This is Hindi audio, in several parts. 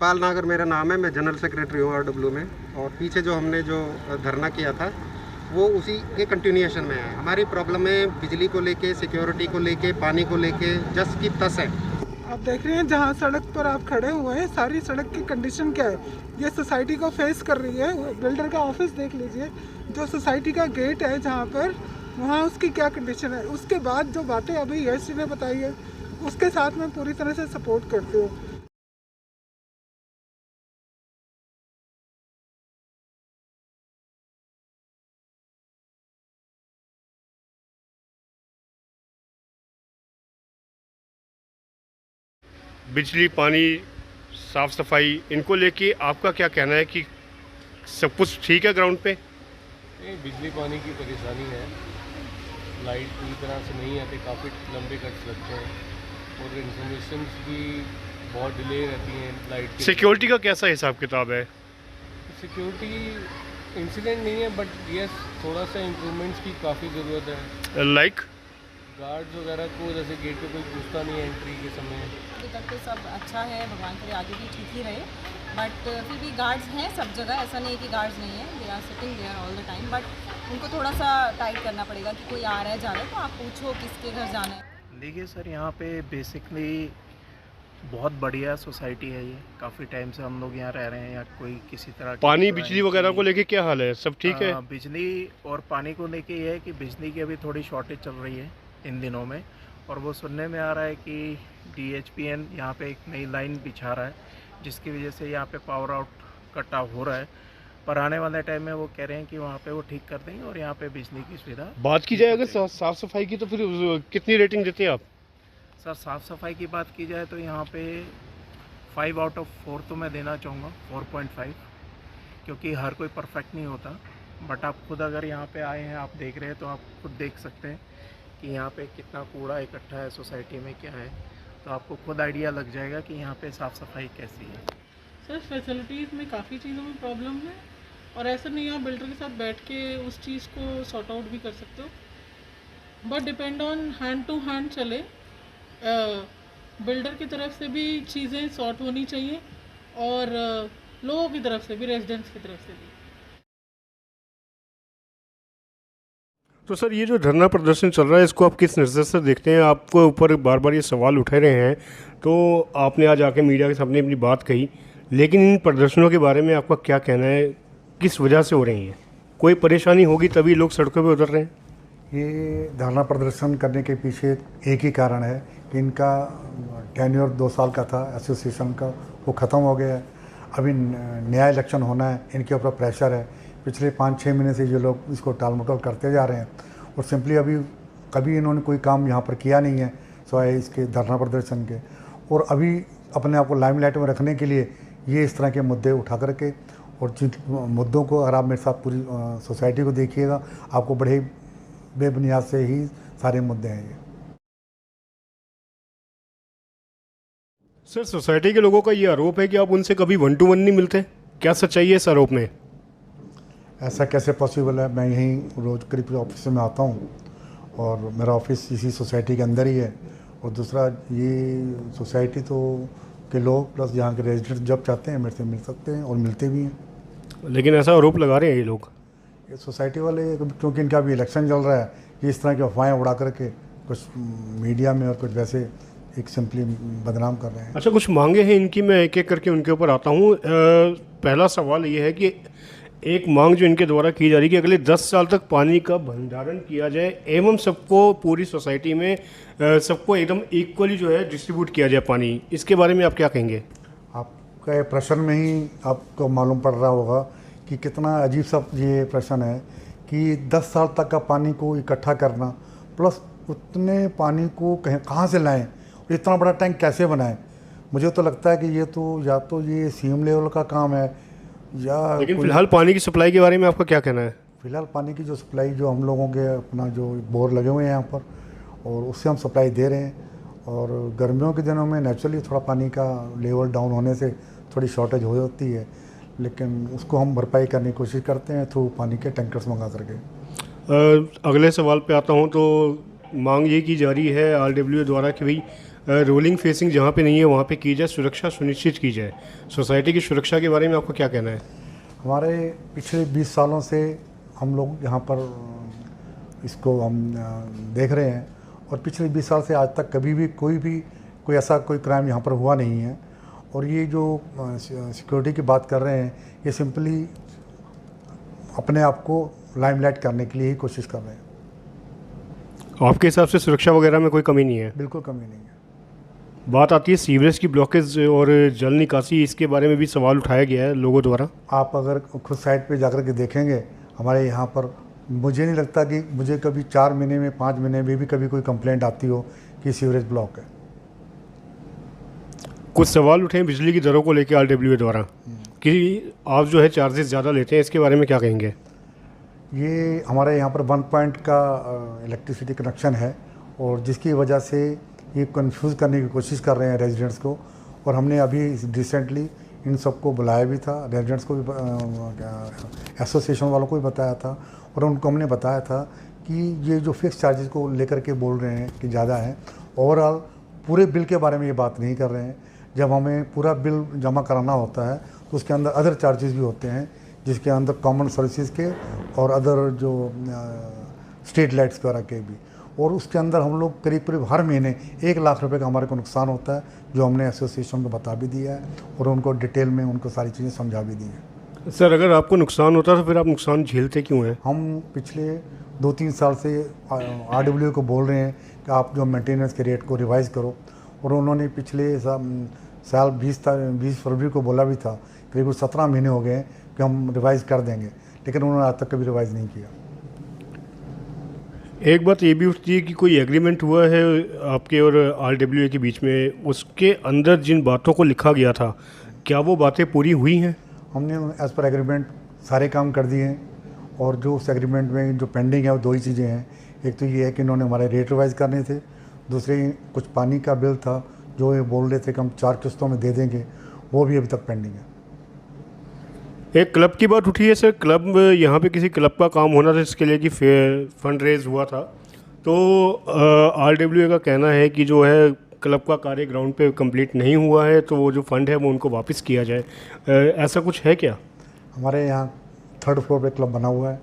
पाल नागर मेरा नाम है, मैं जनरल सेक्रेटरी हूँ आरडब्ल्यू में। और पीछे जो हमने जो धरना किया था वो उसी के कंटिन्यूएशन में है। हमारी प्रॉब्लम है बिजली को लेके, सिक्योरिटी को लेके, पानी को लेके जस की तस है। आप देख रहे हैं जहाँ सड़क पर आप खड़े हुए हैं, सारी सड़क की कंडीशन क्या है, ये सोसाइटी को फेस कर रही है। बिल्डर का ऑफिस देख लीजिए, जो सोसाइटी का गेट है जहाँ पर, वहाँ उसकी क्या कंडीशन है। उसके बाद जो बातें अभी यश जी ने बताई है उसके साथ मैं पूरी तरह से सपोर्ट करती हूँ। बिजली, पानी, साफ़ सफाई, इनको लेके आपका क्या कहना है कि सब कुछ ठीक है ग्राउंड पे? नहीं, बिजली पानी की परेशानी है। लाइट पूरी तरह से नहीं आती, काफ़ी लंबे कट्स लगते हैं और इंफॉर्मेशन भी बहुत डिले रहती हैं लाइट की। सिक्योरिटी का कैसा हिसाब किताब है? सिक्योरिटी इंसिडेंट नहीं है, बट यस थोड़ा सा इम्प्रूवमेंट्स की काफ़ी ज़रूरत है। लाइक गार्ड्स वगैरह को जैसे गेट पे कोई पूछता नहीं है एंट्री के समय। अभी तक तो सब अच्छा है, भगवान करे आगे भी ठीक ही रहे। बट फिर भी गार्ड्स हैं सब जगह, ऐसा नहीं है कि गार्ड्स नहीं है, they are sitting there all the time. But उनको थोड़ा सा टाइट करना पड़ेगा कि कोई आ रहा है जा रहा है तो आप पूछो किसके घर जाना है। देखिए सर, यहाँ पे बेसिकली बहुत बढ़िया सोसाइटी है। ये काफ़ी टाइम से हम लोग यहाँ रह रहे हैं। यहाँ कोई किसी तरह की पानी, बुराई बिजली वगैरह को की- लेके क्या हाल है? सब ठीक है? बिजली और पानी को लेके ये है कि बिजली की अभी थोड़ी शॉर्टेज चल रही है इन दिनों में, और वो सुनने में आ रहा है कि DHPN यहाँ पे एक नई लाइन बिछा रहा है, जिसकी वजह से यहाँ पे पावर आउट कट ऑफ हो रहा है। पर आने वाले टाइम में वो कह रहे हैं कि वहाँ पे वो ठीक कर देंगे और यहाँ पे बिजली की सुविधा बात की जाए अगर साफ़ सफाई की, तो फिर कितनी रेटिंग देते हैं आप? सर, साफ़ सफाई की बात की जाए तो यहाँ पे 5 आउट ऑफ 4 तो मैं देना चाहूँगा, 4.5, क्योंकि हर कोई परफेक्ट नहीं होता। बट आप खुद अगर यहाँ पे आए हैं, आप देख रहे हैं, तो आप खुद देख सकते हैं कि यहाँ पे कितना कूड़ा इकट्ठा है, सोसाइटी में क्या है, तो आपको खुद आइडिया लग जाएगा कि यहाँ पे साफ़ सफाई कैसी है। सर, फैसिलिटीज़ में काफ़ी चीज़ों में प्रॉब्लम है, और ऐसा नहीं है आप बिल्डर के साथ बैठ के उस चीज़ को सॉर्ट आउट भी कर सकते हो। But depend on hand to hand चले, बिल्डर की तरफ से भी चीज़ें सॉर्ट होनी चाहिए और लोगों की तरफ से भी, रेजिडेंट्स की तरफ से भी। तो सर, ये जो धरना प्रदर्शन चल रहा है, इसको आप किस नज़र से देखते हैं? आपको ऊपर बार बार ये सवाल उठे रहे हैं, तो आपने आज आके मीडिया के सामने अपनी बात कही, लेकिन इन प्रदर्शनों के बारे में आपका क्या कहना है? किस वजह से हो रही हैं? कोई परेशानी होगी तभी लोग सड़कों पे उतर रहे हैं? ये धरना प्रदर्शन करने के पीछे एक ही कारण है कि इनका टेन्योर 2 साल का था एसोसिएशन का, वो ख़त्म हो गया है। अभी नया इलेक्शन होना है, इनके ऊपर प्रेशर है। पिछले 5-6 महीने से ये लोग इसको टाल मटोल करते जा रहे हैं और सिंपली अभी कभी इन्होंने कोई काम यहाँ पर किया नहीं है सिवाय इसके धरना प्रदर्शन के। और अभी अपने आप को लाइमलाइट में रखने के लिए ये इस तरह के मुद्दे उठा करके, और जिन मुद्दों को अगर आप मेरे साथ पूरी सोसाइटी को देखिएगा, आपको बड़े बेबुनियाद से ही सारे मुद्दे हैं ये। सर, सोसाइटी के लोगों का ये आरोप है कि आप उनसे कभी 1 to 1 नहीं मिलते। क्या सच्चाई है इस आरोप में? ऐसा कैसे पॉसिबल है? मैं यहीं रोज़ करीब ऑफिस में आता हूँ और मेरा ऑफिस इसी सोसाइटी के अंदर ही है। और दूसरा, ये सोसाइटी तो के लोग प्लस यहाँ के रेजिडेंट जब चाहते हैं मेरे से मिल सकते हैं और मिलते भी हैं। लेकिन ऐसा आरोप लगा रहे हैं ये लोग। ये सोसाइटी वाले, क्योंकि इनका अभी इलेक्शन चल रहा है, ये इस तरह की अफवाहें उड़ा करके कुछ मीडिया में और कुछ वैसे एक सिंपली बदनाम कर रहे हैं। अच्छा, कुछ मांगे हैं इनकी, मैं एक एक करके उनके ऊपर आता हूँ। पहला सवाल ये है कि एक मांग जो इनके द्वारा की जा रही है कि अगले 10 साल तक पानी का भंडारण किया जाए एवं सबको, पूरी सोसाइटी में सबको एकदम इक्वली जो है डिस्ट्रीब्यूट किया जाए पानी। इसके बारे में आप क्या कहेंगे? आपका प्रश्न में ही आपको मालूम पड़ रहा होगा कि कितना अजीब सा ये प्रश्न है कि 10 साल तक का पानी को इकट्ठा करना, प्लस उतने पानी को कहाँ से लाएं, इतना बड़ा टैंक कैसे बनाएं। मुझे तो लगता है कि ये तो या तो ये CM लेवल का काम है, या लेकिन फिलहाल पानी की सप्लाई के बारे में आपका क्या कहना है? फिलहाल पानी की जो सप्लाई, जो हम लोगों के अपना जो बोर लगे हुए हैं यहाँ पर, और उससे हम सप्लाई दे रहे हैं। और गर्मियों के दिनों में नेचुरली थोड़ा पानी का लेवल डाउन होने से थोड़ी शॉर्टेज हो जाती है, लेकिन उसको हम भरपाई करने की कोशिश करते हैं थ्रू पानी के टैंकर्स मंगा करके। अगले सवाल पे आता हूँ। तो मांग ये की जा रही है RWA द्वारा कि भाई रोलिंग फेसिंग जहाँ पे नहीं है वहाँ पे की जाए, सुरक्षा सुनिश्चित की जाए। सोसाइटी की सुरक्षा के बारे में आपको क्या कहना है? हमारे पिछले 20 सालों से हम लोग यहाँ पर इसको हम देख रहे हैं और पिछले 20 साल से आज तक कभी भी कोई ऐसा कोई क्राइम यहाँ पर हुआ नहीं है। और ये जो सिक्योरिटी की बात कर रहे हैं, ये सिंपली अपने आप को लाइमलाइट करने के लिए ही कोशिश कर रहे हैं। आपके हिसाब से सुरक्षा वगैरह में कोई कमी नहीं है? बिल्कुल कमी नहीं है। बात आती है सीवरेज की ब्लॉकेज और जल निकासी, इसके बारे में भी सवाल उठाया गया है लोगों द्वारा। आप अगर खुद साइट पे जाकर के देखेंगे हमारे यहाँ पर, मुझे नहीं लगता कि मुझे कभी 4 महीने में 5 महीने में भी कभी कोई कंप्लेंट आती हो कि सीवरेज ब्लॉक है। कुछ सवाल उठे हैं बिजली की दरों को लेकर RWA द्वारा कि आप जो है चार्जेस ज़्यादा लेते हैं, इसके बारे में क्या कहेंगे? ये हमारे यहाँ पर 1 पॉइंट का इलेक्ट्रिसिटी कनेक्शन है और जिसकी वजह से ये कंफ्यूज करने की कोशिश कर रहे हैं रेजिडेंट्स को। और हमने अभी रिसेंटली इन सबको बुलाया भी था, रेजिडेंट्स को भी, एसोसिएशन वालों को भी बताया था और उनको हमने बताया था कि ये जो फिक्स चार्जेस को लेकर के बोल रहे हैं कि ज़्यादा है, ओवरऑल पूरे बिल के बारे में ये बात नहीं कर रहे हैं। जब हमें पूरा बिल जमा कराना होता है तो उसके अंदर अदर चार्जेस भी होते हैं, जिसके अंदर कॉमन सर्विसेज के और अदर जो स्ट्रीट लाइट्स वगैरह के भी। और उसके अंदर हम लोग करीब हर महीने 1 लाख रुपए का हमारे को नुकसान होता है, जो हमने एसोसिएशन को बता भी दिया है और उनको डिटेल में उनको सारी चीज़ें समझा भी दी हैं। सर, अगर आपको नुकसान होता तो फिर आप नुकसान झेलते क्यों हैं? हम पिछले 2-3 साल से RWA को बोल रहे हैं कि आप जो मेंटेनेंस के रेट को रिवाइज़ करो, और उन्होंने पिछले साल 20 फरवरी को बोला भी था, करीब 17 महीने हो गए कि हम रिवाइज़ कर देंगे, लेकिन उन्होंने आज तक कभी रिवाइज़ नहीं किया। एक बात ये भी उठती है कि कोई एग्रीमेंट हुआ है आपके और RWA के बीच में, उसके अंदर जिन बातों को लिखा गया था, क्या वो बातें पूरी हुई हैं? हमने एज़ पर एग्रीमेंट सारे काम कर दिए हैं और जो उस एग्रीमेंट में जो पेंडिंग है वो 2 ही चीज़ें हैं। एक तो ये है कि इन्होंने हमारे रेट रिवाइज़ करने थे, दूसरे कुछ पानी का बिल था जो ये बोल रहे थे कि हम 4 किस्तों में दे देंगे, वो भी अभी तक पेंडिंग है। एक क्लब की बात उठी है सर, क्लब यहाँ पे किसी क्लब का काम होना था जिसके लिए कि फंड रेज हुआ था, तो RWA का कहना है कि जो है क्लब का कार्य ग्राउंड पे कंप्लीट नहीं हुआ है, तो वो जो फंड है वो उनको वापस किया जाए। ऐसा कुछ है क्या? हमारे यहाँ 3rd फ्लोर पे क्लब बना हुआ है,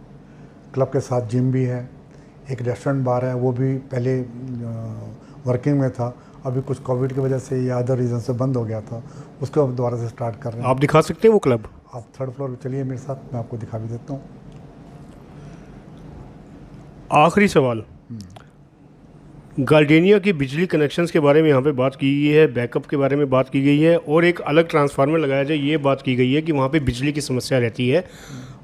क्लब के साथ जिम भी है, एक रेस्टोरेंट बार है, वो भी पहले वर्किंग में था, अभी कुछ कोविड की वजह से या अदर रीज़न से बंद हो गया था, उसको अब दोबारा से स्टार्ट कर रहे हैं। आप दिखा सकते हैं वो क्लब? आप 3rd फ्लोर पे चलिए मेरे साथ, मैं आपको दिखा भी देता हूँ। आखिरी सवाल, गार्डेनिया की बिजली कनेक्शंस के बारे में यहाँ पे बात की गई है, बैकअप के बारे में बात की गई है और एक अलग ट्रांसफार्मर लगाया जाए, ये बात की गई है कि वहाँ पे बिजली की समस्या रहती है।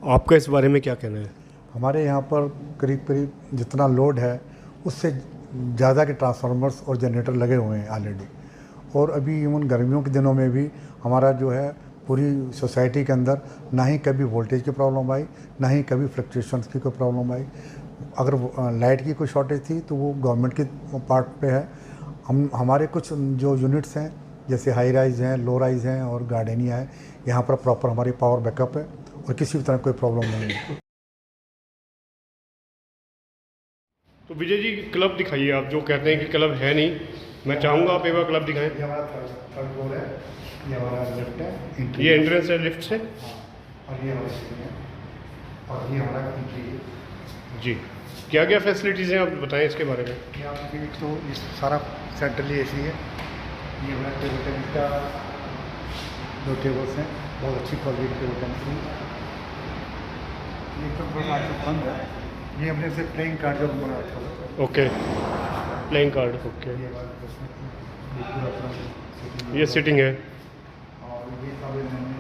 आपका इस बारे में क्या कहना है? हमारे यहाँ पर करीब जितना लोड है उससे ज़्यादा के ट्रांसफार्मर्स और जनरेटर लगे हुए हैं ऑलरेडी, और अभी इवन गर्मियों के दिनों में भी हमारा जो है पूरी सोसाइटी के अंदर ना ही कभी वोल्टेज की प्रॉब्लम आई, ना ही कभी फ्लक्चुएशंस की कोई प्रॉब्लम आई। अगर लाइट की कोई शॉर्टेज थी तो वो गवर्नमेंट के पार्ट पे है। हमारे कुछ जो यूनिट्स हैं जैसे हाई राइज हैं, लो राइज हैं और गार्डेनिया है, यहाँ पर प्रॉपर हमारी पावर बैकअप है और किसी भी तरह कोई प्रॉब्लम नहीं है। तो विजय जी, क्लब दिखाइए। आप जो कहते हैं कि क्लब है नहीं, मैं चाहूँगा आप एक बार क्लब दिखाएं। ये हमारा 3rd फ्लोर है, ये हमारा लिफ्ट है, ये एंट्रेंस है लिफ्ट से, और ये हमारी सीढ़ी है और ये हमारा एंट्री है। जी। क्या क्या फैसिलिटीज़ हैं आप बताएं इसके बारे में? ये आप एक तो ये सारा सेंट्रली AC है, ये हमारा टेबल टेनिस का 2 टेबल्स हैं, बहुत अच्छी क्वालिटी के टेबल टेनिस हैं। ये एकदम थोड़ा बंद है, ये हमने से प्लेइंग कार्ड जो बना रखा है। Okay, playing card, okay. ये पूरा अपना ये सिटिंग है, और ये सब हमने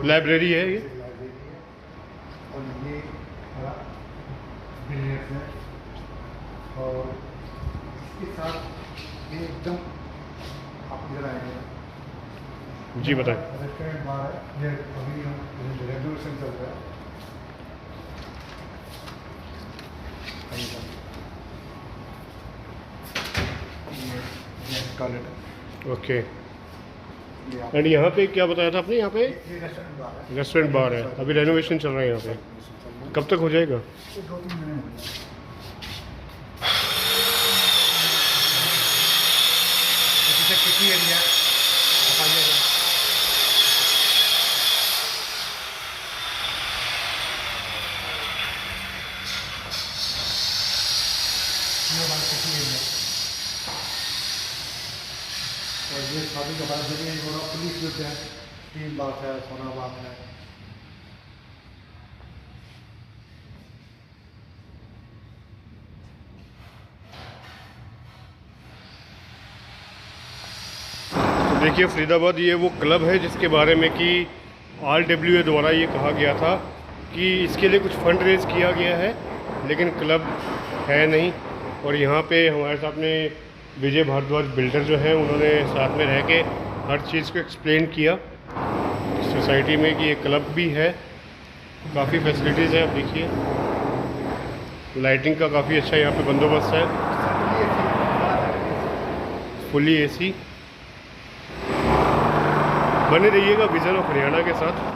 लाइब्रेरी है ये, लाइब्रेरी है, और ये हमारा बिलियर्ड्स है, और इसके साथ ये एकदम आप इधर आएंगे जी बताएं। रेस्टोरेंट बार है, ये अभी हम रेनोवेशन चल रहा है। Toilet, okay. एंड यहाँ पे क्या बताया था आपने? यहाँ पे ये रेस्टोरेंट बार है, रेस्टोरेंट बार है, अभी रेनोवेशन चल रहा है यहाँ पे। कब तक हो जाएगा? 2-3 महीने हो गए। सिटी एरिया और ये शादी के बाद जगह थोड़ा पुलिस युद्ध है, 3 बात है, सोना बात है। तो देखिए फरीदाबाद ये वो क्लब है जिसके बारे में कि RWA द्वारा ये कहा गया था कि इसके लिए कुछ फंड रेज किया गया है, लेकिन क्लब है नहीं। और यहाँ पे हमारे सामने विजय भारद्वाज बिल्डर जो हैं उन्होंने साथ में रह के हर चीज़ को एक्सप्लेन किया सोसाइटी में कि ये क्लब भी है, काफ़ी फैसिलिटीज़ हैं। आप देखिए लाइटिंग का काफ़ी अच्छा यहाँ पे बंदोबस्त है, फुली AC। बने रहिएगा विज़न ऑफ हरियाणा के साथ।